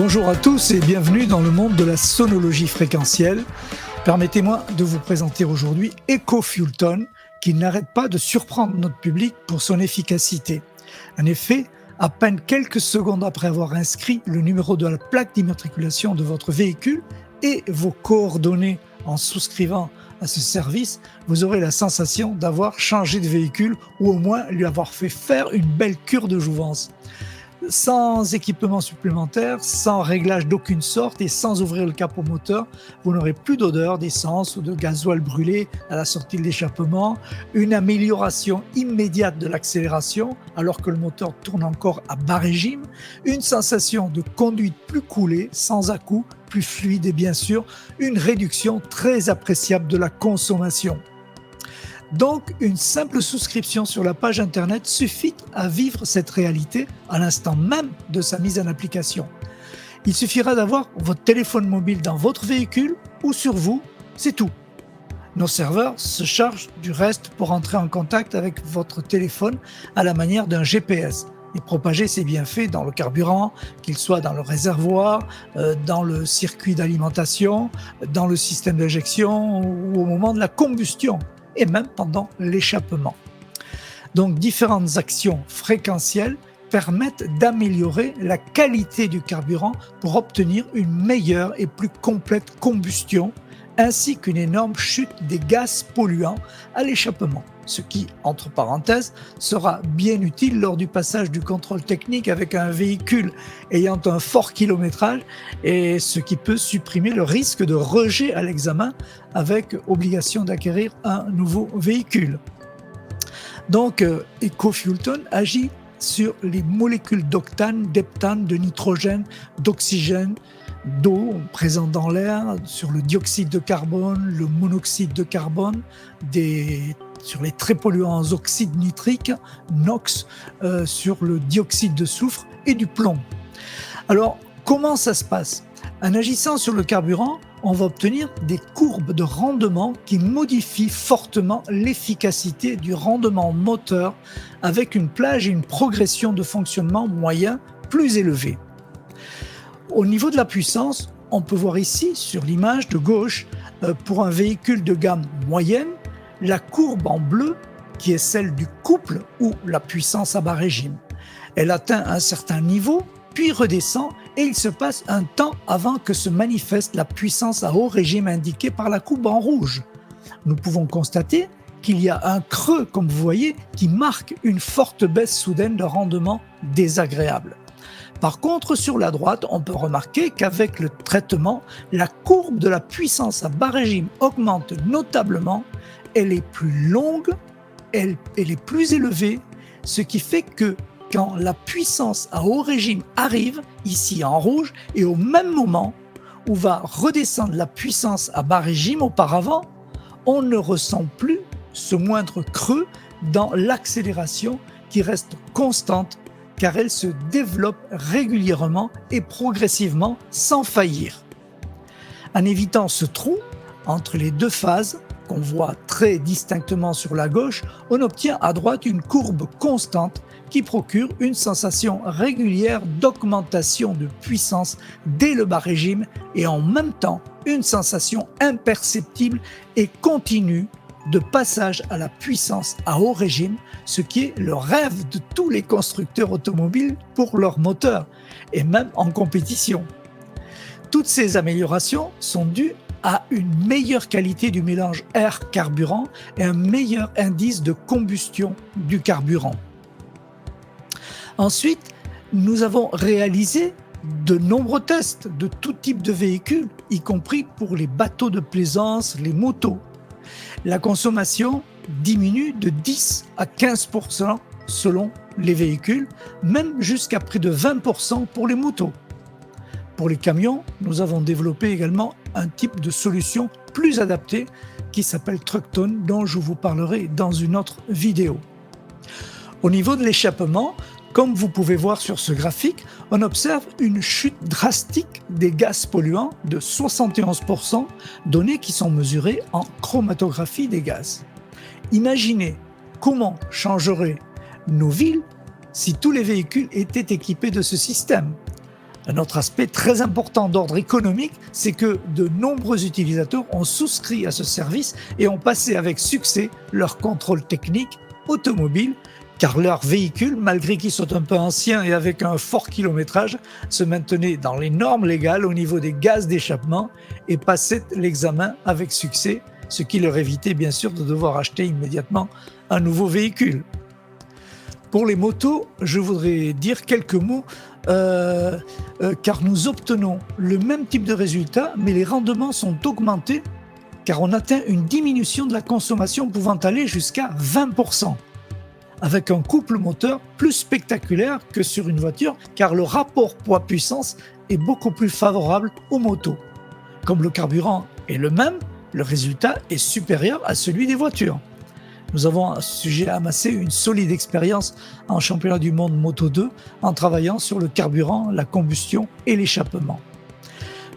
Bonjour à tous et bienvenue dans le monde de la sonologie fréquentielle. Permettez-moi de vous présenter aujourd'hui EcoFuelTone, qui n'arrête pas de surprendre notre public pour son efficacité. En effet, à peine quelques secondes après avoir inscrit le numéro de la plaque d'immatriculation de votre véhicule et vos coordonnées en souscrivant à ce service, vous aurez la sensation d'avoir changé de véhicule ou au moins lui avoir fait faire une belle cure de jouvence. Sans équipement supplémentaire, sans réglage d'aucune sorte et sans ouvrir le capot moteur, vous n'aurez plus d'odeur d'essence ou de gasoil brûlé à la sortie de l'échappement, une amélioration immédiate de l'accélération alors que le moteur tourne encore à bas régime, une sensation de conduite plus coolée, sans à-coups, plus fluide et bien sûr, une réduction très appréciable de la consommation. Donc, une simple souscription sur la page internet suffit à vivre cette réalité à l'instant même de sa mise en application. Il suffira d'avoir votre téléphone mobile dans votre véhicule ou sur vous, c'est tout. Nos serveurs se chargent du reste pour entrer en contact avec votre téléphone à la manière d'un GPS et propager ses bienfaits dans le carburant, qu'il soit dans le réservoir, dans le circuit d'alimentation, dans le système d'injection ou au moment de la combustion, et même pendant l'échappement. Donc, différentes actions fréquentielles permettent d'améliorer la qualité du carburant pour obtenir une meilleure et plus complète combustion, ainsi qu'une énorme chute des gaz polluants à l'échappement, ce qui, entre parenthèses, sera bien utile lors du passage du contrôle technique avec un véhicule ayant un fort kilométrage et ce qui peut supprimer le risque de rejet à l'examen avec obligation d'acquérir un nouveau véhicule. Donc, EcoFuelTone agit sur les molécules d'octane, d'heptane, de nitrogène, d'oxygène, d'eau présente dans l'air, sur le dioxyde de carbone, le monoxyde de carbone, sur les très polluants oxydes nitriques, NOx, sur le dioxyde de soufre et du plomb. Alors, comment ça se passe ? En agissant sur le carburant, on va obtenir des courbes de rendement qui modifient fortement l'efficacité du rendement moteur avec une plage et une progression de fonctionnement moyen plus élevée. Au niveau de la puissance, on peut voir ici sur l'image de gauche, pour un véhicule de gamme moyenne, la courbe en bleu qui est celle du couple ou la puissance à bas régime. Elle atteint un certain niveau, puis redescend et il se passe un temps avant que se manifeste la puissance à haut régime indiquée par la courbe en rouge. Nous pouvons constater qu'il y a un creux, comme vous voyez, qui marque une forte baisse soudaine de rendement désagréable. Par contre, sur la droite, on peut remarquer qu'avec le traitement, la courbe de la puissance à bas régime augmente notablement, elle est plus longue, elle est plus élevée, ce qui fait que quand la puissance à haut régime arrive, ici en rouge, et au même moment où va redescendre la puissance à bas régime auparavant, on ne ressent plus ce moindre creux dans l'accélération qui reste constante car elle se développe régulièrement et progressivement sans faillir. En évitant ce trou entre les deux phases, qu'on voit très distinctement sur la gauche, on obtient à droite une courbe constante qui procure une sensation régulière d'augmentation de puissance dès le bas régime et en même temps une sensation imperceptible et continue de passage à la puissance à haut régime, ce qui est le rêve de tous les constructeurs automobiles pour leur moteur, et même en compétition. Toutes ces améliorations sont dues à une meilleure qualité du mélange air-carburant et un meilleur indice de combustion du carburant. Ensuite, nous avons réalisé de nombreux tests de tout type de véhicules, y compris pour les bateaux de plaisance, les motos. La consommation diminue de 10 à 15% selon les véhicules, même jusqu'à près de 20% pour les motos. Pour les camions, nous avons développé également un type de solution plus adaptée qui s'appelle TruckTone, dont je vous parlerai dans une autre vidéo. Au niveau de l'échappement, comme vous pouvez voir sur ce graphique, on observe une chute drastique des gaz polluants de 71%, données qui sont mesurées en chromatographie des gaz. Imaginez comment changeraient nos villes si tous les véhicules étaient équipés de ce système. Un autre aspect très important d'ordre économique, c'est que de nombreux utilisateurs ont souscrit à ce service et ont passé avec succès leur contrôle technique automobile, car leurs véhicules, malgré qu'ils soient un peu anciens et avec un fort kilométrage, se maintenaient dans les normes légales au niveau des gaz d'échappement et passaient l'examen avec succès, ce qui leur évitait bien sûr de devoir acheter immédiatement un nouveau véhicule. Pour les motos, je voudrais dire quelques mots, car nous obtenons le même type de résultat, mais les rendements sont augmentés, car on atteint une diminution de la consommation pouvant aller jusqu'à 20%, avec un couple moteur plus spectaculaire que sur une voiture, car le rapport poids-puissance est beaucoup plus favorable aux motos. Comme le carburant est le même, le résultat est supérieur à celui des voitures. Nous avons à ce sujet amassé une solide expérience en championnat du monde Moto 2 en travaillant sur le carburant, la combustion et l'échappement.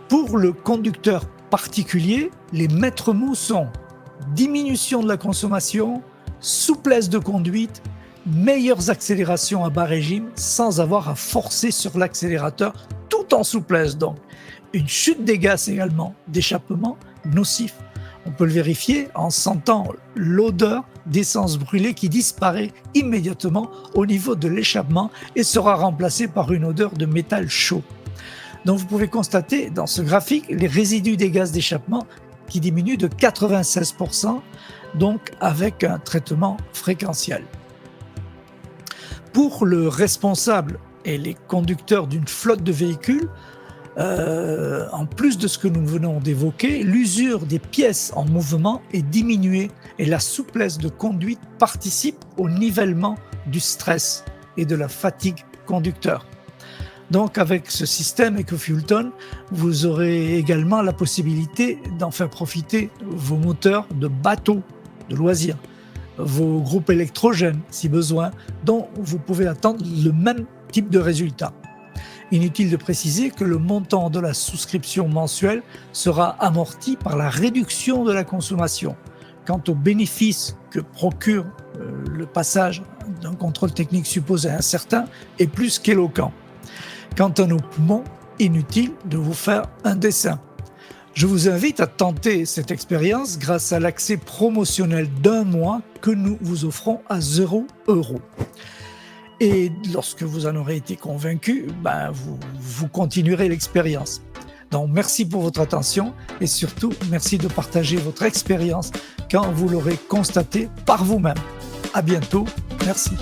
Pour le conducteur particulier, les maîtres mots sont diminution de la consommation, souplesse de conduite, meilleures accélérations à bas régime sans avoir à forcer sur l'accélérateur tout en souplesse donc. Une chute des gaz également, d'échappement nocif. On peut le vérifier en sentant l'odeur d'essence brûlée qui disparaît immédiatement au niveau de l'échappement et sera remplacée par une odeur de métal chaud. Donc vous pouvez constater dans ce graphique les résidus des gaz d'échappement qui diminuent de 96%, donc avec un traitement fréquentiel. Pour le responsable et les conducteurs d'une flotte de véhicules, en plus de ce que nous venons d'évoquer, l'usure des pièces en mouvement est diminuée et la souplesse de conduite participe au nivellement du stress et de la fatigue conducteur. Donc avec ce système EcoFuelTon, vous aurez également la possibilité d'en faire profiter vos moteurs de bateaux de loisirs, vos groupes électrogènes si besoin, dont vous pouvez attendre le même type de résultat. Inutile de préciser que le montant de la souscription mensuelle sera amorti par la réduction de la consommation. Quant aux bénéfices que procure le passage d'un contrôle technique supposé incertain est plus qu'éloquent. Quant à nos poumons, inutile de vous faire un dessin. Je vous invite à tenter cette expérience grâce à l'accès promotionnel d'1 mois que nous vous offrons à 0 €. Et lorsque vous en aurez été convaincu, vous continuerez l'expérience. Donc merci pour votre attention et surtout merci de partager votre expérience quand vous l'aurez constaté par vous-même. À bientôt, merci.